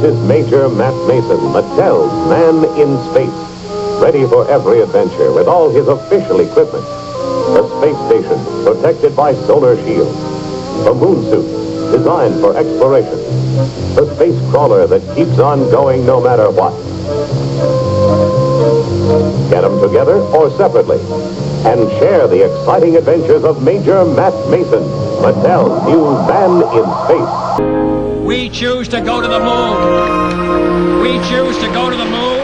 is Major Matt Mason, Mattel's man in space, ready for every adventure with all his official equipment. The space station, protected by solar shields. The moon suit, designed for exploration. The space crawler that keeps on going no matter what. Get them together or separately, and share the exciting adventures of Major Matt Mason, Mattel's new man in space. We choose to go to the moon. We choose to go to the moon.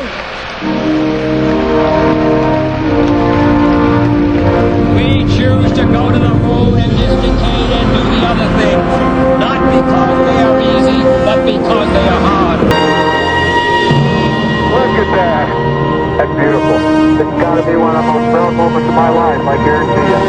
We choose to go to the moon in this decade and do the other things. Not because they are easy, but because they are hard. Look at that. That's beautiful. It's got to be one of the most proud moments of my life, I guarantee you.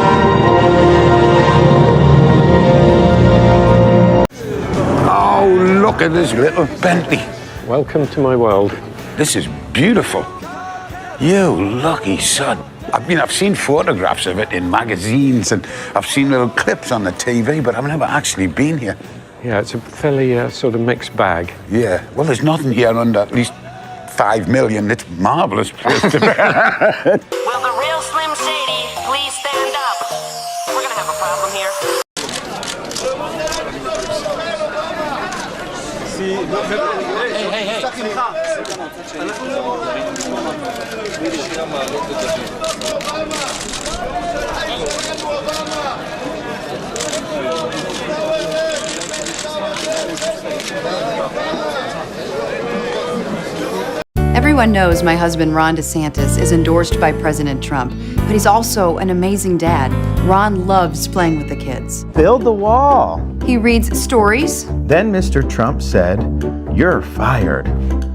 Oh, look at this little Bentley. Welcome to my world. This is beautiful. You lucky son. I've seen photographs of it in magazines, and I've seen little clips on the TV, but I've never actually been here. Yeah, it's a fairly sort of mixed bag. Yeah, well, there's nothing here under at least 5 million. It's a marvelous place to be. Will the real Slim Shady please stand up? We're gonna have a problem here. Hey. Everyone knows my husband, Ron DeSantis, is endorsed by President Trump, but he's also an amazing dad. Ron loves playing with the kids. Build the wall. He reads stories. Then Mr. Trump said, "You're fired."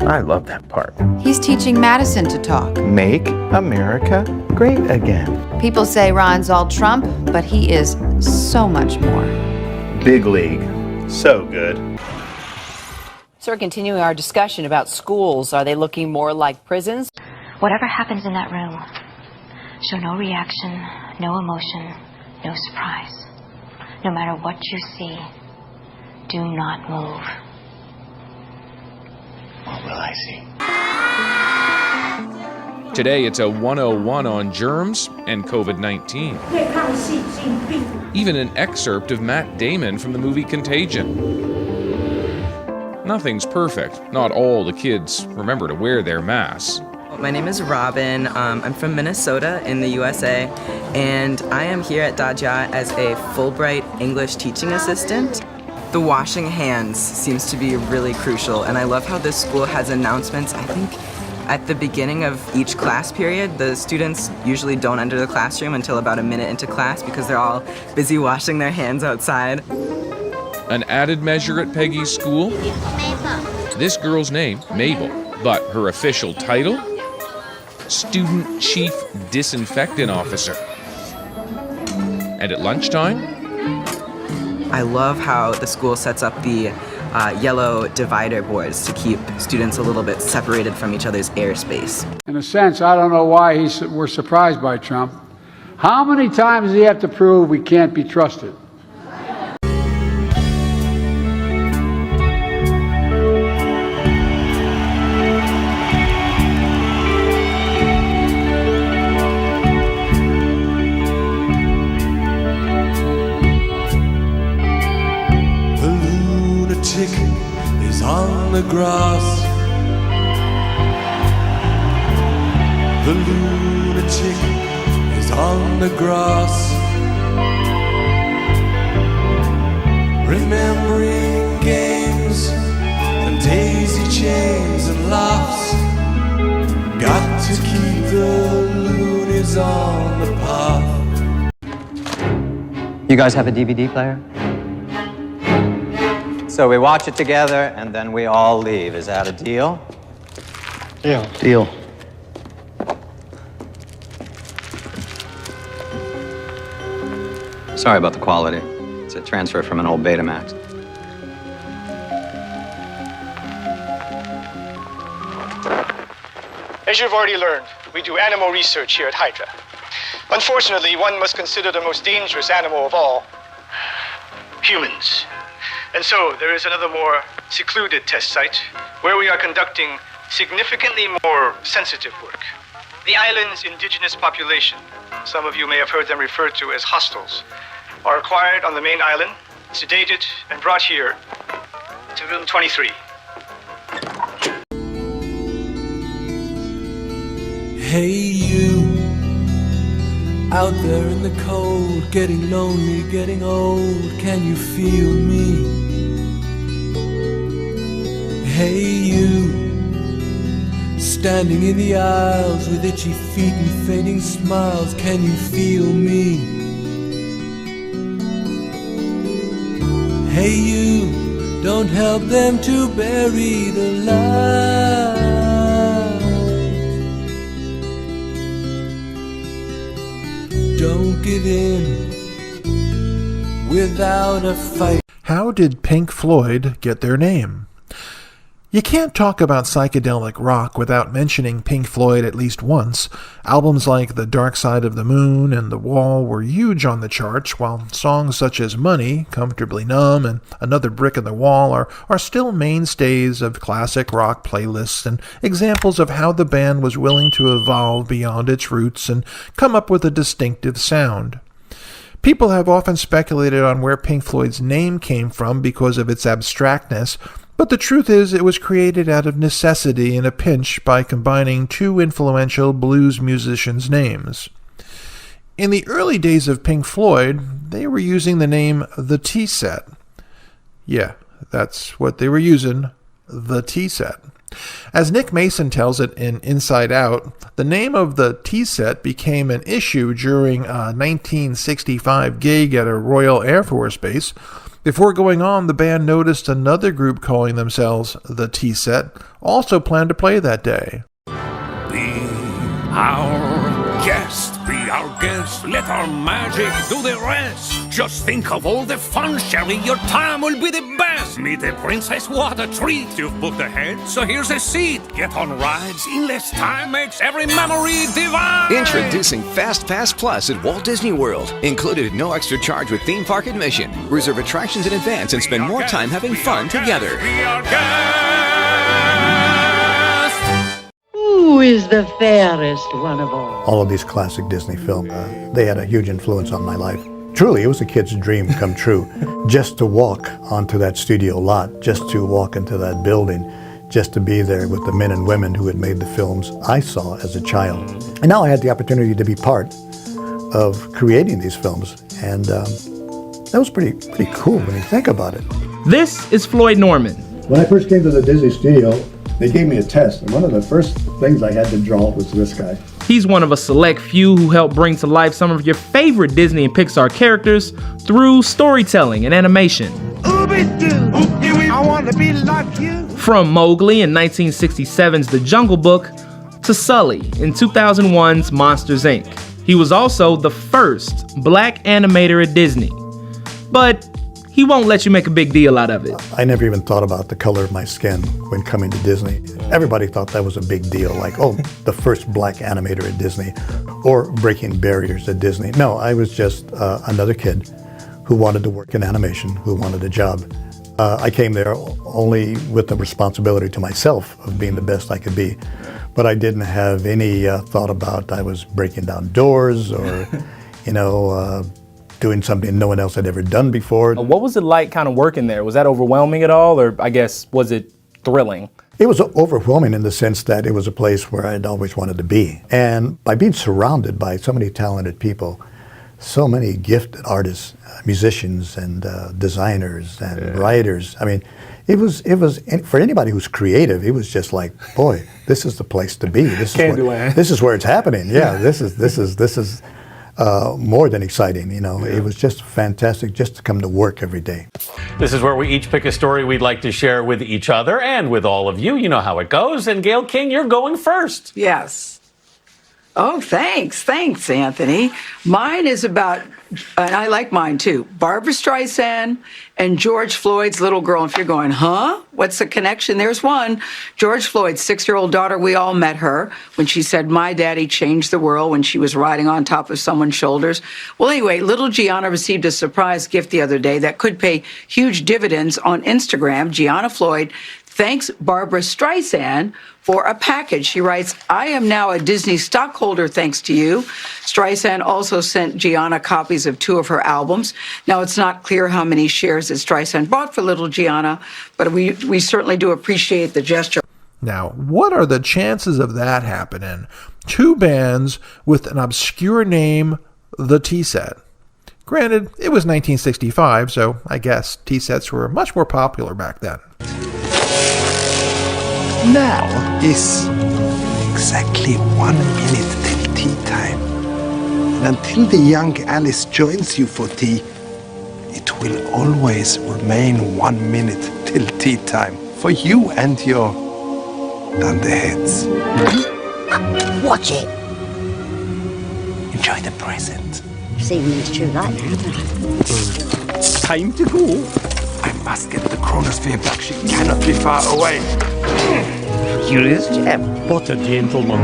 I love that part. He's teaching Madison to talk. Make America great again. People say Ron's all Trump, but he is so much more. Big league. So good. So we're continuing our discussion about schools. Are they looking more like prisons? Whatever happens in that room, show no reaction, no emotion, no surprise. No matter what you see, do not move. What will I see? Today it's a 101 on germs and COVID-19. Even an excerpt of Matt Damon from the movie Contagion. Nothing's perfect. Not all the kids remember to wear their masks. My name is Robin. I'm from Minnesota in the USA, and I am here at Dajia as a Fulbright English teaching assistant. The washing hands seems to be really crucial, and I love how this school has announcements. I think at the beginning of each class period, the students usually don't enter the classroom until about a minute into class because they're all busy washing their hands outside. An added measure at Peggy's school? This girl's name, Mabel, but her official title? Student Chief Disinfectant Officer. And at lunchtime? I love how the school sets up the yellow divider boards to keep students a little bit separated from each other's airspace. In a sense, I don't know why we're surprised by Trump. How many times does he have to prove we can't be trusted? Is on the grass. The lunatic is on the grass, remembering games and daisy chains and laughs. Got to keep the loonies on the path. You guys have a DVD player? So we watch it together, and then we all leave. Is that a deal? Deal. Deal. Sorry about the quality. It's a transfer from an old Betamax. As you've already learned, we do animal research here at Hydra. Unfortunately, one must consider the most dangerous animal of all, humans. And so there is another more secluded test site where we are conducting significantly more sensitive work. The island's indigenous population, some of you may have heard them referred to as hostels, are acquired on the main island, sedated, and brought here to room 23. Hey you, out there in the cold, getting lonely, getting old, can you feel me? Hey you, standing in the aisles with itchy feet and fading smiles, can you feel me? Hey you, don't help them to bury the light. Don't give in without a fight. How did Pink Floyd get their name? You can't talk about psychedelic rock without mentioning Pink Floyd at least once. Albums like The Dark Side of the Moon and The Wall were huge on the charts, while songs such as Money, Comfortably Numb, and Another Brick in the Wall are still mainstays of classic rock playlists and examples of how the band was willing to evolve beyond its roots and come up with a distinctive sound. People have often speculated on where Pink Floyd's name came from because of its abstractness, but the truth is it was created out of necessity in a pinch by combining two influential blues musicians' names. In the early days of Pink Floyd, they were using the name The Tea-Set. Yeah, that's what they were using, The Tea-Set. As Nick Mason tells it in Inside Out, the name of The Tea-Set became an issue during a 1965 gig at a Royal Air Force base. Before going on, the band noticed another group calling themselves The Tea-Set also planned to play that day. Be our guest, be our guest, let our magic do the rest. Just think of all the fun sharing, your time will be the best. Meet the princess, what a treat. You've booked ahead, so here's a seat. Get on rides in less time, makes every memory divine. Introducing Fast Pass Plus at Walt Disney World. Included at no extra charge with theme park admission. Reserve attractions in advance and spend more time having fun together. Who is the fairest one of all? All of these classic Disney films, they had a huge influence on my life. Truly, it was a kid's dream come true. Just to walk onto that studio lot, just to walk into that building, just to be there with the men and women who had made the films I saw as a child. And now I had the opportunity to be part of creating these films, and that was pretty cool when you think about it. This is Floyd Norman. When I first came to the Disney studio, they gave me a test, and one of the first things I had to draw was this guy. He's one of a select few who helped bring to life some of your favorite Disney and Pixar characters through storytelling and animation. I want to be like you. From Mowgli in 1967's The Jungle Book to Sully in 2001's Monsters, Inc. He was also the first black animator at Disney. But he won't let you make a big deal out of it. I never even thought about the color of my skin when coming to Disney. Everybody thought that was a big deal, like, oh, the first black animator at Disney, or breaking barriers at Disney. No, I was just another kid who wanted to work in animation, who wanted a job. I came there only with the responsibility to myself of being the best I could be, but I didn't have any thought about I was breaking down doors or, doing something no one else had ever done before. What was it like kind of working there? Was that overwhelming at all, or I guess, was it thrilling? It was overwhelming in the sense that it was a place where I'd always wanted to be. And by being surrounded by so many talented people, so many gifted artists, musicians and designers and writers, I mean, it was for anybody who's creative, it was just like, boy, this is the place to be. This is where it's happening. Yeah, this is more than exciting, It was just fantastic just to come to work every day. This is where we each pick a story we'd like to share with each other and with all of you. You know how it goes. And Gail King, you're going first. Yes. Oh, thanks, Anthony. Mine is about, and I like mine too, Barbra Streisand and George Floyd's little girl. If you're going, huh? What's the connection? There's one. George Floyd's 6-year-old daughter, we all met her when she said, my daddy changed the world, when she was riding on top of someone's shoulders. Well, anyway, little Gianna received a surprise gift the other day that could pay huge dividends on Instagram. Gianna Floyd thanks Barbara Streisand for a package. She writes, I am now a Disney stockholder thanks to you. Streisand also sent Gianna copies of 2 of her albums. Now, it's not clear how many shares that Streisand bought for little Gianna, but we certainly do appreciate the gesture. Now, what are the chances of that happening? 2 bands with an obscure name, the T-Set. Granted, it was 1965, so I guess T-Sets were much more popular back then. Now is exactly 1 minute till tea time. And until the young Alice joins you for tea, it will always remain 1 minute till tea time for you and your dunderheads. Watch it. Enjoy the present. See when it's true like that. Time to go. I must get the chronosphere back. She cannot be far away. Curious chap. What a gentleman.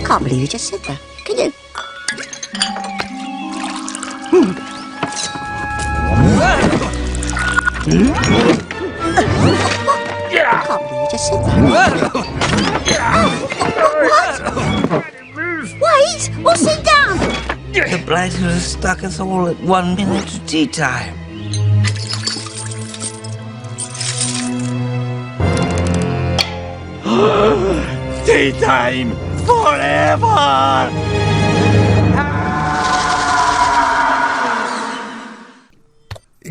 Can't believe you just said that. Can you? I can't believe you just said that. What? Wait! Or sit down! The blighter has stuck us all at 1 minute to tea time. Tea time forever!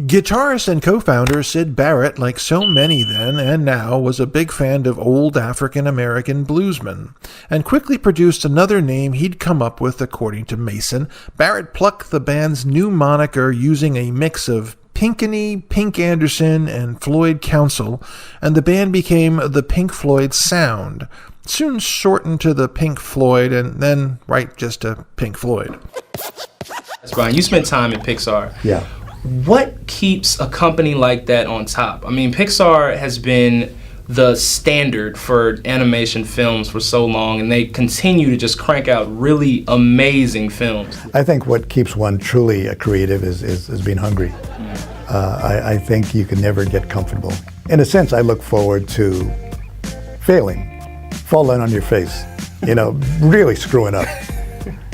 Guitarist and co-founder Syd Barrett, like so many then and now, was a big fan of old African-American bluesmen, and quickly produced another name he'd come up with according to Mason. Barrett plucked the band's new moniker using a mix of Pinkney, Pink Anderson, and Floyd Council, and the band became the Pink Floyd Sound, soon shortened to the Pink Floyd, and then just to Pink Floyd. Brian, you spent time at Pixar. Yeah. What keeps a company like that on top? I mean, Pixar has been the standard for animation films for so long, and they continue to just crank out really amazing films. I think what keeps one truly creative is being hungry. I think you can never get comfortable. In a sense, I look forward to failing, falling on your face, really screwing up,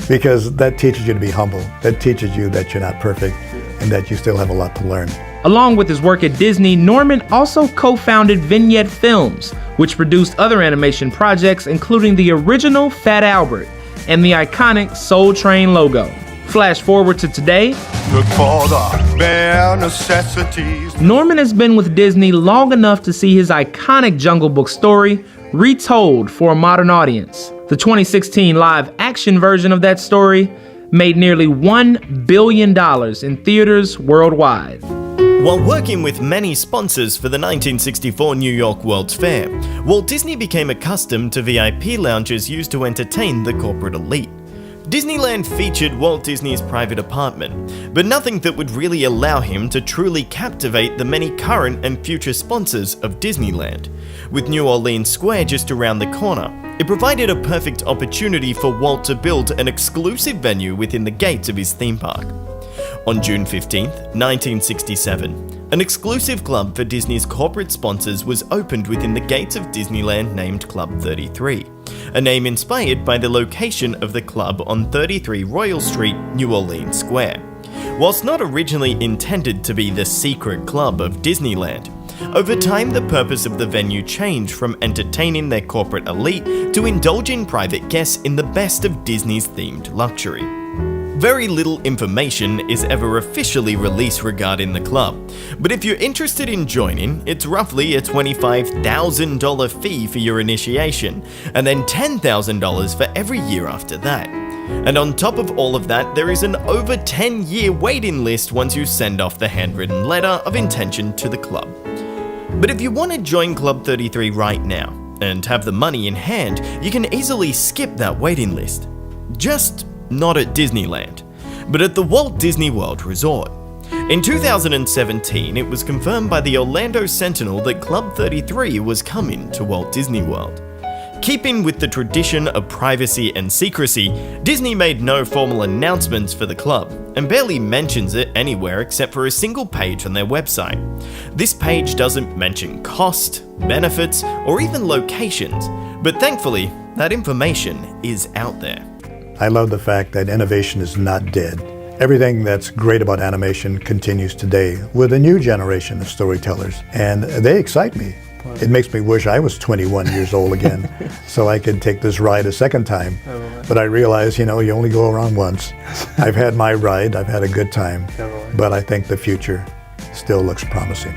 because that teaches you to be humble. That teaches you that you're not perfect and that you still have a lot to learn. Along with his work at Disney, Norman also co-founded Vignette Films, which produced other animation projects, including the original Fat Albert and the iconic Soul Train logo. Flash forward to today. Look for the bare necessities. Norman has been with Disney long enough to see his iconic Jungle Book story retold for a modern audience. The 2016 live-action version of that story made nearly $1 billion in theaters worldwide. While working with many sponsors for the 1964 New York World's Fair, Walt Disney became accustomed to VIP lounges used to entertain the corporate elite. Disneyland featured Walt Disney's private apartment, but nothing that would really allow him to truly captivate the many current and future sponsors of Disneyland. With New Orleans Square just around the corner, it provided a perfect opportunity for Walt to build an exclusive venue within the gates of his theme park. On June 15, 1967, an exclusive club for Disney's corporate sponsors was opened within the gates of Disneyland named Club 33, a name inspired by the location of the club on 33 Royal Street, New Orleans Square. Whilst not originally intended to be the secret club of Disneyland, over time the purpose of the venue changed from entertaining their corporate elite to indulging private guests in the best of Disney's themed luxury. Very little information is ever officially released regarding the club, but if you're interested in joining, it's roughly a $25,000 fee for your initiation, and then $10,000 for every year after that. And on top of all of that, there is an over 10-year waiting list once you send off the handwritten letter of intention to the club. But if you want to join Club 33 right now, and have the money in hand, you can easily skip that waiting list. Just not at Disneyland, but at the Walt Disney World Resort. In 2017, it was confirmed by the Orlando Sentinel that Club 33 was coming to Walt Disney World. Keeping with the tradition of privacy and secrecy, Disney made no formal announcements for the club, and barely mentions it anywhere except for a single page on their website. This page doesn't mention cost, benefits, or even locations, but thankfully, that information is out there. I love the fact that innovation is not dead. Everything that's great about animation continues today with a new generation of storytellers, and they excite me. It makes me wish I was 21 years old again so I could take this ride a second time. But I realize, you only go around once. I've had my ride, I've had a good time, but I think the future still looks promising.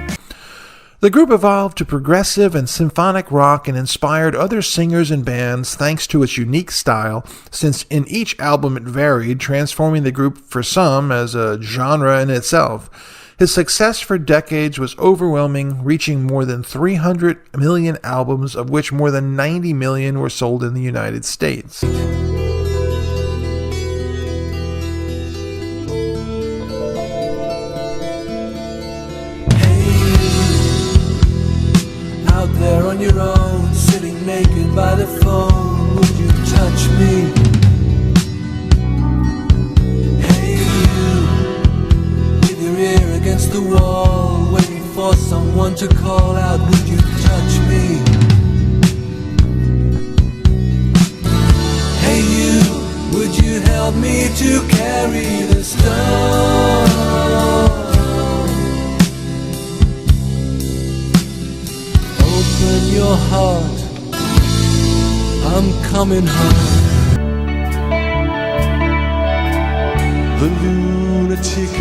The group evolved to progressive and symphonic rock and inspired other singers and bands thanks to its unique style, since in each album it varied, transforming the group for some as a genre in itself. His success for decades was overwhelming, reaching more than 300 million albums, of which more than 90 million were sold in the United States. Out there on your own, sitting naked by the phone, would you touch me? Hey you, with your ear against the wall, waiting for someone to call out, would you touch me? Hey you, would you help me to carry the stone? Open your heart, I'm coming home. The lunatic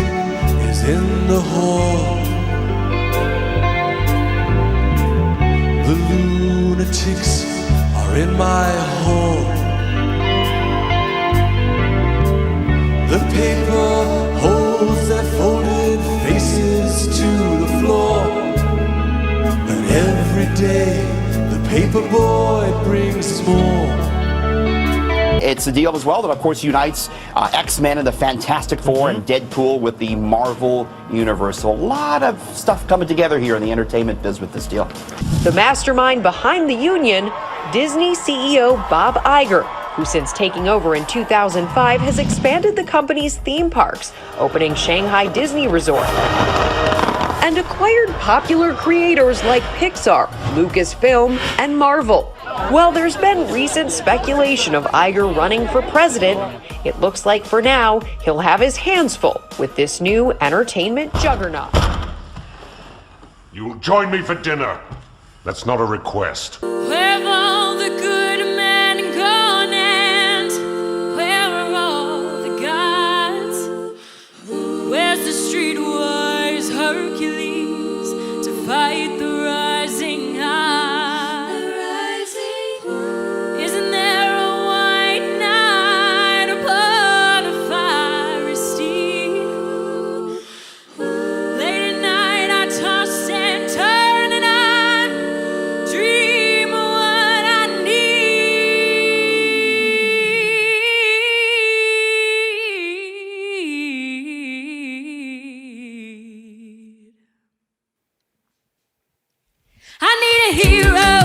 is in the hall. The lunatics are in my hall. The paper holds their folded faces to the floor. And every day, the paper boy brings more. It's a deal as well that, of course, unites X-Men and the Fantastic Four and Deadpool with the Marvel Universe. So a lot of stuff coming together here in the entertainment biz with this deal. The mastermind behind the union, Disney CEO Bob Iger, who since taking over in 2005 has expanded the company's theme parks, opening Shanghai Disney Resort, and acquired popular creators like Pixar, Lucasfilm, and Marvel. While there's been recent speculation of Iger running for president, it looks like for now he'll have his hands full with this new entertainment juggernaut. You'll join me for dinner. That's not a request. Where have all the good men gone, and where are all the gods? Where's the streetwise Hercules to fight the rising tide? Isn't there a white knight upon a fiery steed? Late at night I toss and turn and I dream of what I need. I need a hero.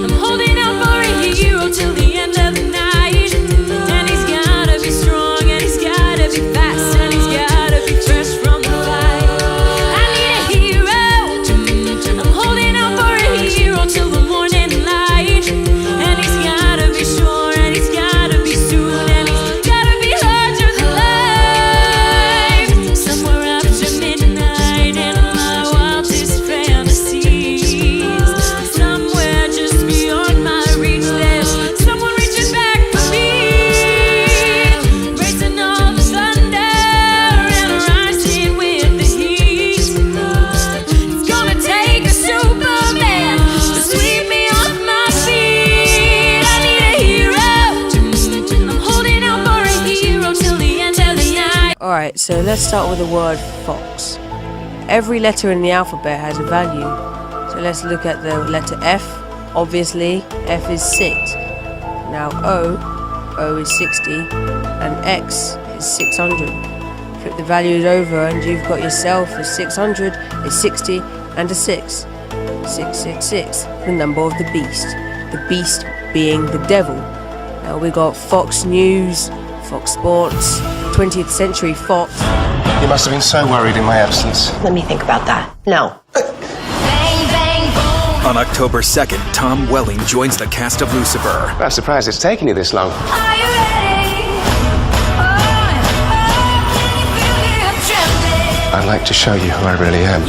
I'm holding out for a hero till the end of the night. And he's gotta be strong, and he's gotta be fast, and he's gotta be fresh from the fight. I need a hero. I'm holding out for a hero till the morning light. And he's gotta be sure, and he's gotta be soon, and he's gotta be larger than life. Somewhere after midnight in my wildest fantasies. Somewhere just beyond my reach, there's someone reaching back for me. Racing on the thunder and rising with the heat. It's gonna take a Superman to sweep me off my feet. I need a hero. I'm holding out for a hero till the end of the night. Alright, so let's start with the word fox. Every letter in the alphabet has a value. So let's look at the letter F. Obviously, F is 6. Now O is 60, and X is 600. Flip the values over and you've got yourself a 600, a 60, and a 6. 666, the number of the beast. The beast being the devil. Now we got Fox News, Fox Sports, 20th Century Fox. You must have been so worried in my absence. Let me think about that. No. On October 2nd, Tom Welling joins the cast of Lucifer. I'm surprised it's taken you this long. I'd like to show you who I really am.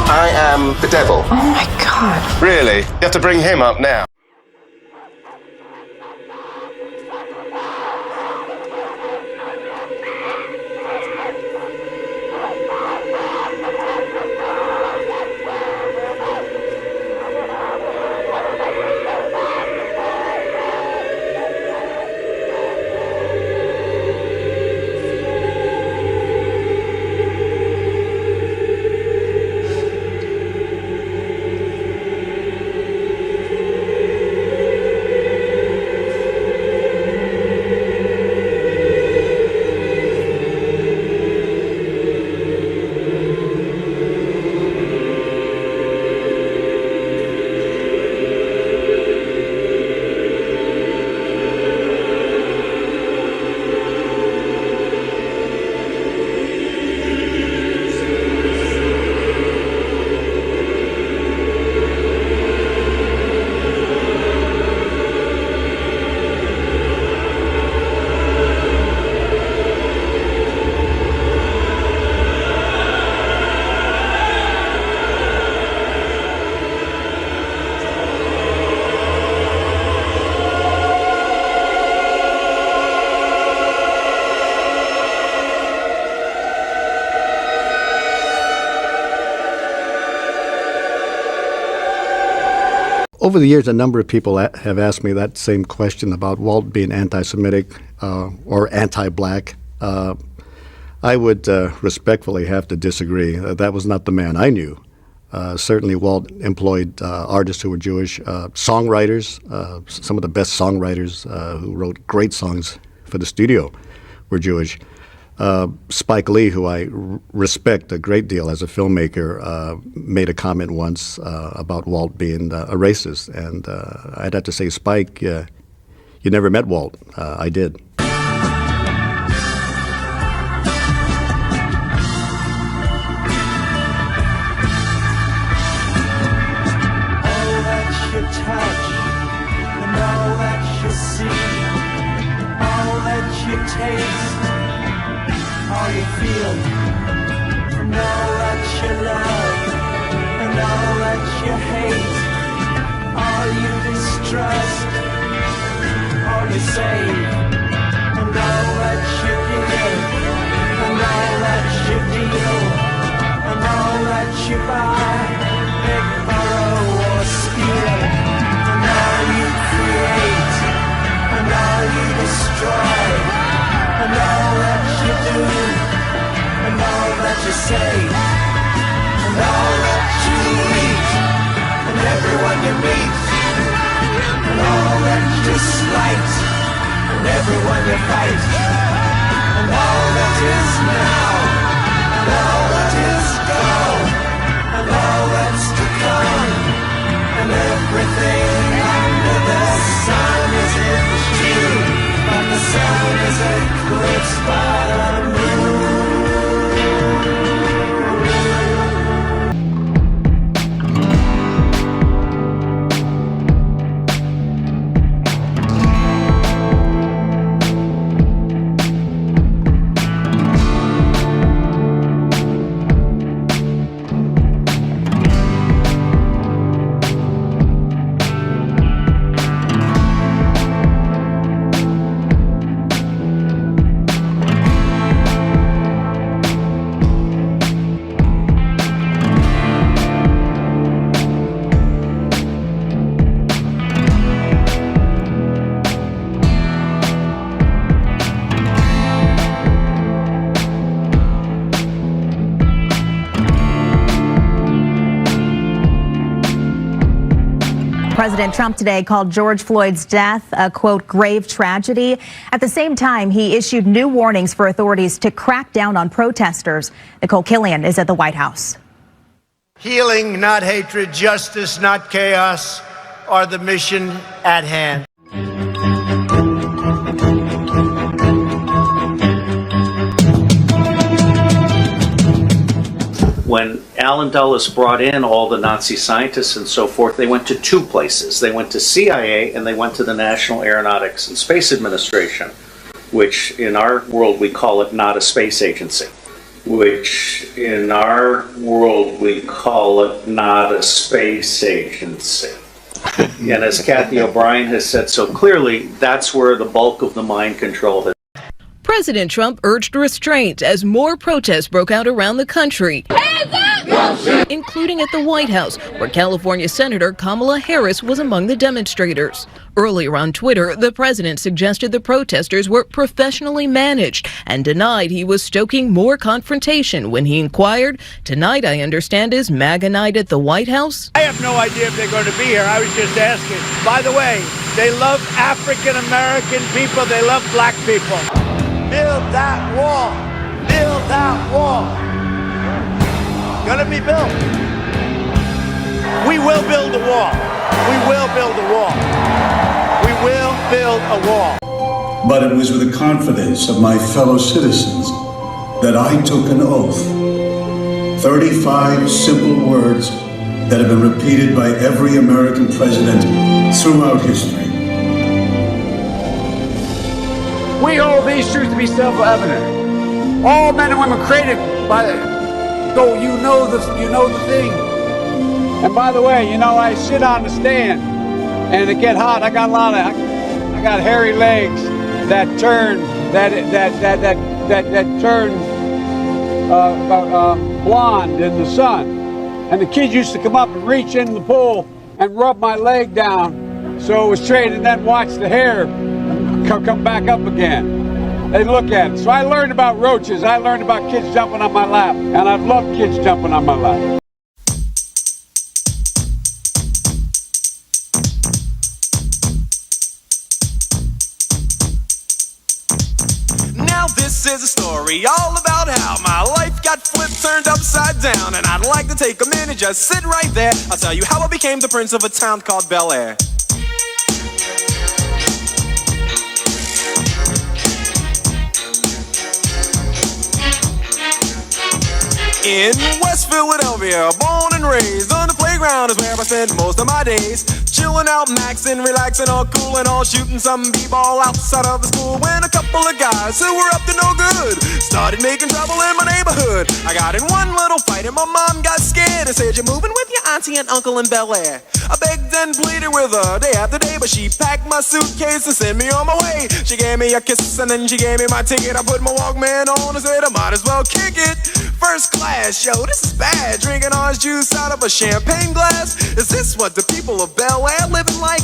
I am the devil. Oh my God. Really? You have to bring him up now. Over the years, a number of people have asked me that same question about Walt being anti-Semitic or anti-black. I would respectfully have to disagree. That was not the man I knew. Certainly, Walt employed artists who were Jewish, songwriters. Some of the best songwriters who wrote great songs for the studio were Jewish. Spike Lee, who I respect a great deal as a filmmaker, made a comment once about Walt being a racist. And I'd have to say, Spike, you never met Walt. I did. All you feel, and all that you love, and all that you hate, all you distrust, all you save, and all that you give, and all that you deal, and all that you buy, beg, borrow, or steal, and all you create, and all you destroy, and all that you do, and all that you say, and all that you eat, and everyone you meet, and all that you slight, and everyone you fight, and all that is now, and all that is gone, and all that's to come, and everything under the sun is in June, but the sun is eclipsed by the moon. President Trump today called George Floyd's death a, quote, grave tragedy. At the same time, he issued new warnings for authorities to crack down on protesters. Nicole Killian is at the White House. Healing, not hatred. Justice, not chaos. or the mission at hand. When Allen Dulles brought in all the Nazi scientists and so forth, they went to two places. They went to CIA and they went to the National Aeronautics and Space Administration, which in our world we call it not a space agency. Which in our world we call it not a space agency. And as Kathy O'Brien has said so clearly, that's where the bulk of the mind control has. President Trump urged restraint as more protests broke out around the country, including at the White House, where California Senator Kamala Harris was among the demonstrators. Earlier on Twitter, the president suggested the protesters were professionally managed and denied he was stoking more confrontation when he inquired, "Tonight, I understand, is MAGA night at the White House?" I have no idea if they're going to be here. I was just asking. By the way, they love African American people. They love black people. Build that wall. Build that wall. Gonna be built. We will build a wall. We will build a wall. We will build a wall. But it was with the confidence of my fellow citizens that I took an oath. 35 simple words that have been repeated by every American president throughout history. We hold these truths to be self-evident. All men and women created by so you know the thing. And by the way, you know, I sit on the stand and it get hot. I got hairy legs that turn blonde in the sun. And the kids used to come up and reach in the pool and rub my leg down so it was straight, and then watch the hair come back up again. They look at it. So I learned about roaches. I learned about kids jumping on my lap. And I've loved kids jumping on my lap. Now this is a story all about how my life got flipped, turned upside down. And I'd like to take a minute, just sit right there. I'll tell you how I became the prince of a town called Bel Air. In West Philadelphia, born and raised, on the playground is where I spend most of my days. Chilling out, maxing, relaxing, all cool and all, shooting some b-ball outside of the school. When a couple of guys who were up to no good started making trouble in my neighborhood. I got in one little fight and my mom got scared and said, "You're moving with your auntie and uncle in Bel Air." I begged and pleaded with her day after day, but she packed my suitcase and sent me on my way. She gave me a kiss and then she gave me my ticket. I put my Walkman on and said I might as well kick it. First class, yo, this is bad. Drinking orange juice out of a champagne glass. Is this what the people of Bel Air living like?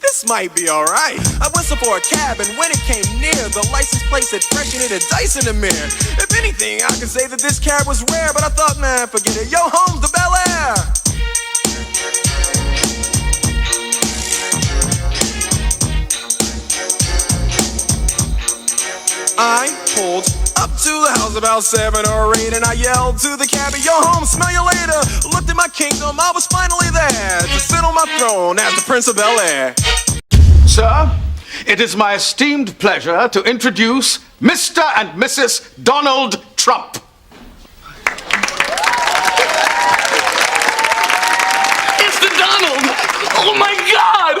This might be alright. I whistled for a cab, and when it came near, the license plate said fresh and it had dice in the mirror. If anything, I could say that this cab was rare, but I thought, man, forget it. Yo, home's to Bel Air. I pulled up to the house about 7 or 8, and I yelled to the cabbie, "Yo, home, smell you later." Looked at my kingdom, I was finally there to sit on my throne as the Prince of Bel Air. Sir, it is my esteemed pleasure to introduce Mr. and Mrs. Donald Trump. It's the Donald! Oh my God!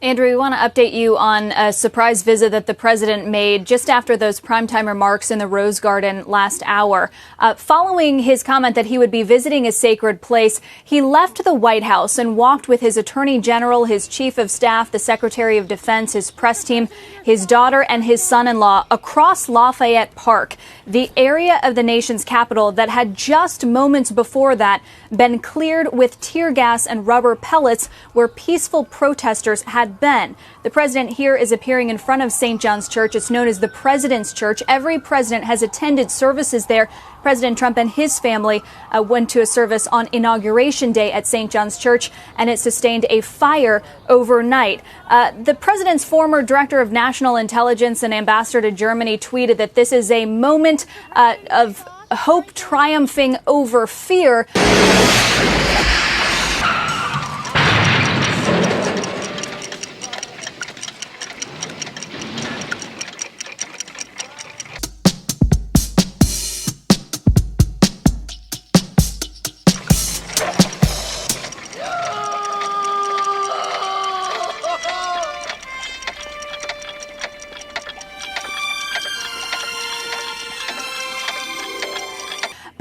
Andrew, we want to update you on a surprise visit that the president made just after those primetime remarks in the Rose Garden last hour. Following his comment that he would be visiting a sacred place, he left the White House and walked with his attorney general, his chief of staff, the secretary of defense, his press team, his daughter, and his son-in-law across Lafayette Park, the area of the nation's capital that had just moments before that been cleared with tear gas and rubber pellets where peaceful protesters had been. The president here is appearing in front of St. John's Church. It's known as the President's Church. Every president has attended services there. President Trump and his family went to a service on Inauguration Day at St. John's Church, and it sustained a fire overnight. The president's former director of national intelligence and ambassador to Germany tweeted that this is a moment of hope triumphing over fear.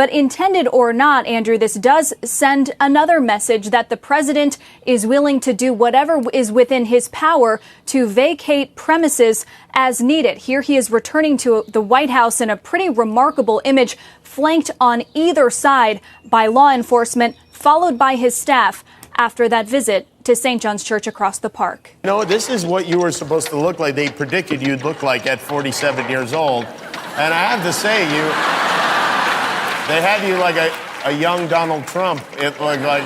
But intended or not, Andrew, this does send another message that the president is willing to do whatever is within his power to vacate premises as needed. Here he is returning to the White House in a pretty remarkable image, flanked on either side by law enforcement, followed by his staff after that visit to St. John's Church across the park. You know, this is what you were supposed to look like. They predicted you'd look like at 47 years old. And I have to say, they had you like a young Donald Trump. It looked like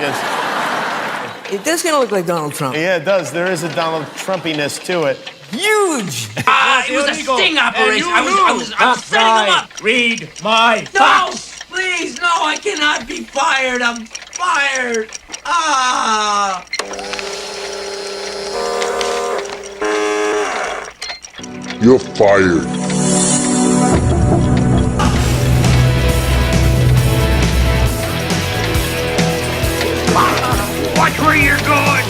It does kind of look like Donald Trump. Yeah, it does. There is a Donald Trumpiness to it. Huge! It was a sting operation. I was setting them up. Read my No, please, no, I cannot be fired. I'm fired. Ah. You're fired. Watch where you're going.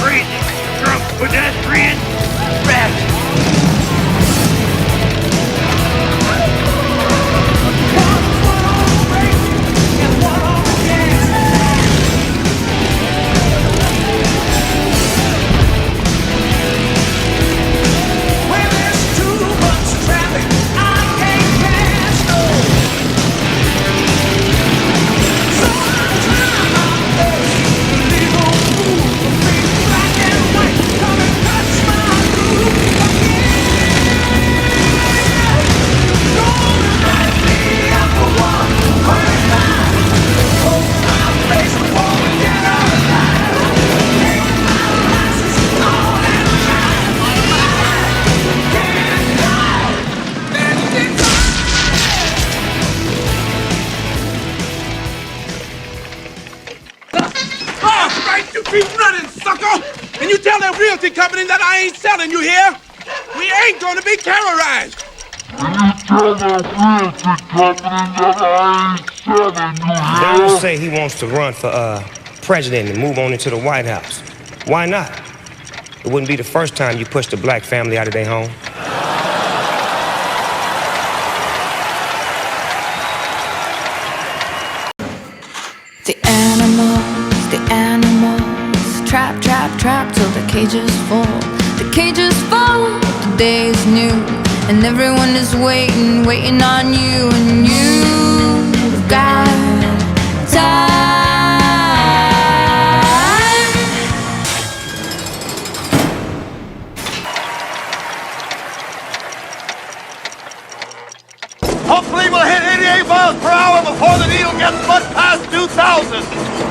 Crazy, drunk pedestrian. Rat. And you tell that realty company that I ain't selling, you hear? We ain't gonna be terrorized. Donald say he wants to run for president and move on into the White House. Why not? It wouldn't be the first time you pushed a black family out of their home. The animals, trap, trap, trap till the cages fall. The cages fall, the day is new, and everyone is waiting, waiting on you, and you've got time. Hopefully we'll hit 88 miles per hour before the needle gets much past 2,000.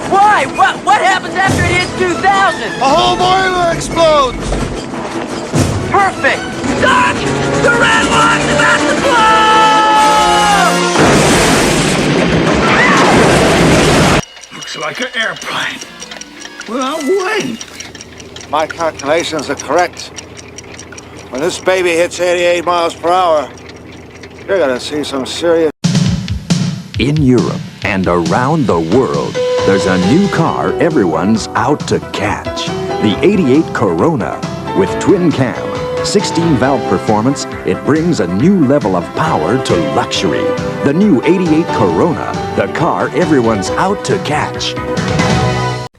Why? What happens after it hits 2,000? The whole boiler explodes. Perfect! Doc! The red line's about to blow! Looks like an airplane. Well, wait. My calculations are correct. When this baby hits 88 miles per hour, you're gonna see some serious... In Europe and around the world, there's a new car everyone's out to catch. The 88 Corona. With twin cam, 16-valve performance, it brings a new level of power to luxury. The new 88 Corona, the car everyone's out to catch.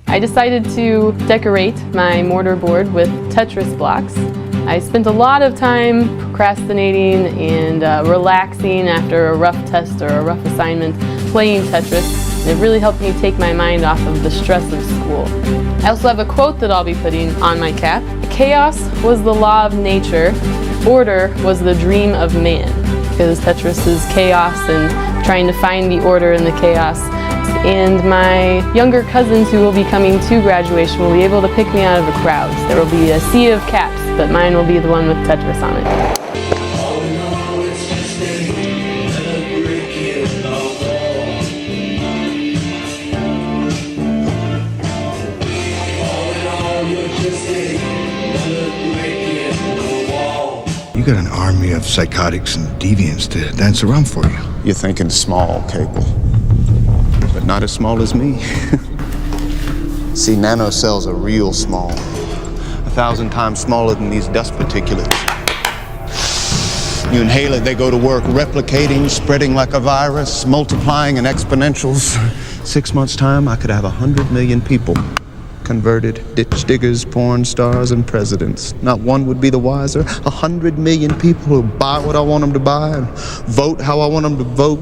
I decided to decorate my mortar board with Tetris blocks. I spent a lot of time procrastinating and relaxing after a rough test or a rough assignment, playing Tetris. It really helped me take my mind off of the stress of school. I also have a quote that I'll be putting on my cap. Chaos was the law of nature, order was the dream of man. Because Tetris is chaos and trying to find the order in the chaos. And my younger cousins who will be coming to graduation will be able to pick me out of a crowd. There will be a sea of caps, but mine will be the one with Tetris on it. You got an army of psychotics and deviants to dance around for you. You're thinking small, Cable. But not as small as me. See, nanocells are real small. 1,000 times smaller than these dust particulates. You inhale it, they go to work, replicating, spreading like a virus, multiplying in exponentials. 6 months' time, I could have 100 million people. Converted ditch diggers, porn stars, and presidents. Not one would be the wiser. 100 million people who buy what I want them to buy and vote how I want them to vote.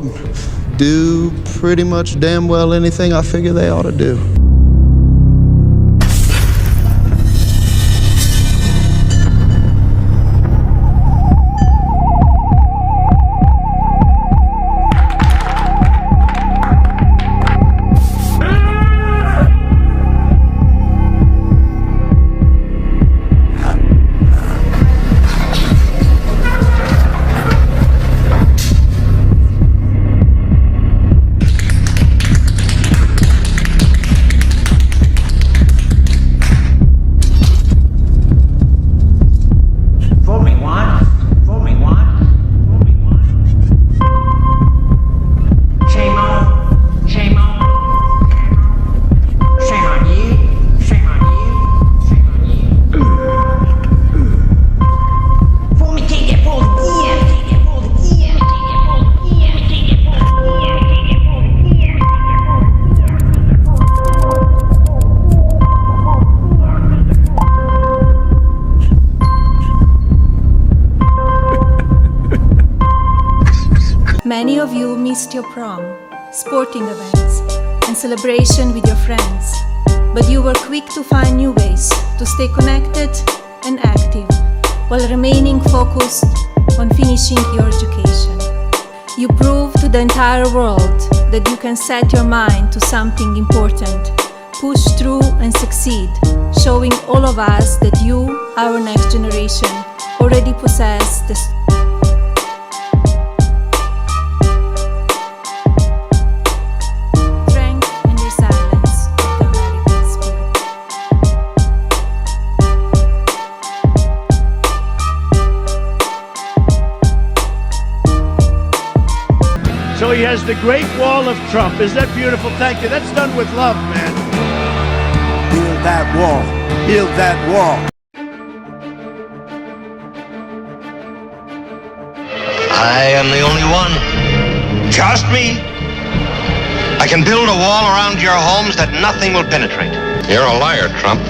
Do pretty much damn well anything I figure they ought to do. Many of you missed your prom, sporting events, and celebration with your friends, but you were quick to find new ways to stay connected and active while remaining focused on finishing your education. You proved to the entire world that you can set your mind to something important, push through and succeed, showing all of us that you, our next generation, already possess the So he has the Great Wall of Trump. Is that beautiful? Thank you. That's done with love, man. Build that wall. Build that wall. I am the only one. Just me. I can build a wall around your homes that nothing will penetrate. You're a liar, Trump.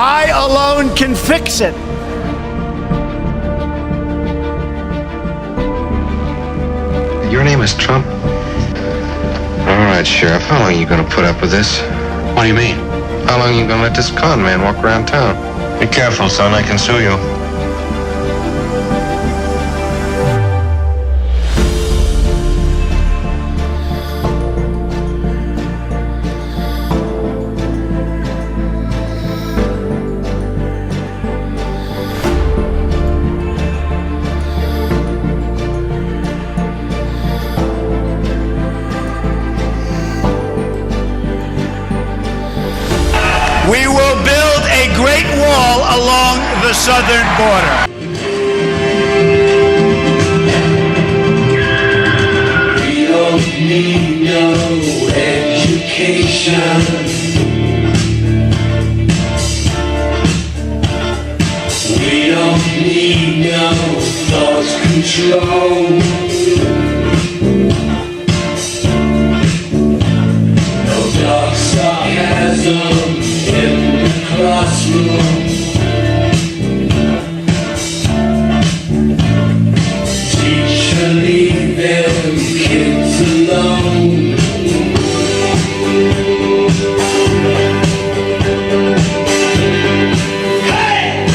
I alone can fix it. Your name is Trump? All right, Sheriff. How long are you going to put up with this? What do you mean? How long are you going to let this con man walk around town? Be careful, son. I can sue you. We will build a great wall along the southern border. We don't need no education. We don't need no thought control. No dark sarcasm in the classroom. Teacher, leave them kids alone. Hey!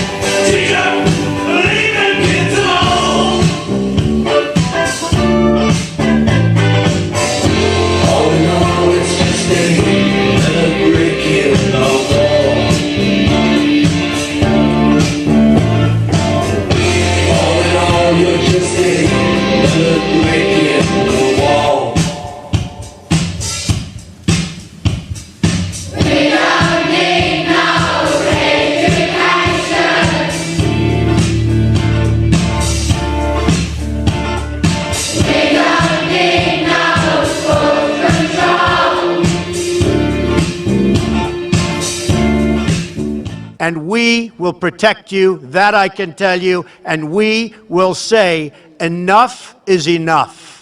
Teacher, leave them kids alone. we will protect you, that I can tell you, and we will say enough is enough.